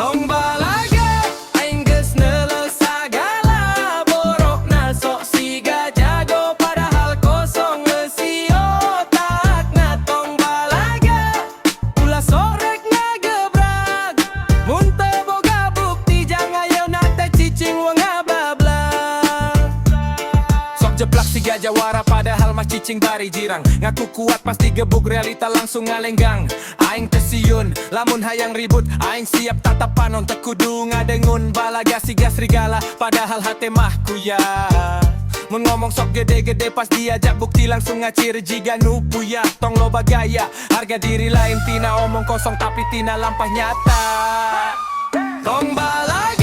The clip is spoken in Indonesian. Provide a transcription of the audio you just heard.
Tong balaga aing geus neuleus sagala borokna sok siga jago padahal kosong leusi otakna. Tong balaga ulah sorek ngagebrak mun teu boga bukti jang ayeuna teh cicing wong ngabablang. Sok jeblak siga jawara padahal mah cicing bari jirang. Ngaku kuat pasti gebuk realita langsung ngalenggang. Aing tesiun lamun hayang ribut aing siap tatapan teu kudu ngadengun. Balaga siga serigala padahal hate mah kuya. Mun ngomong sok gede-gede pas diajak bukti langsung ngacir jiga nu puyah. Tong loba gaya harga diri lain tina omong kosong tapi tina lampah nyata. Tong balaga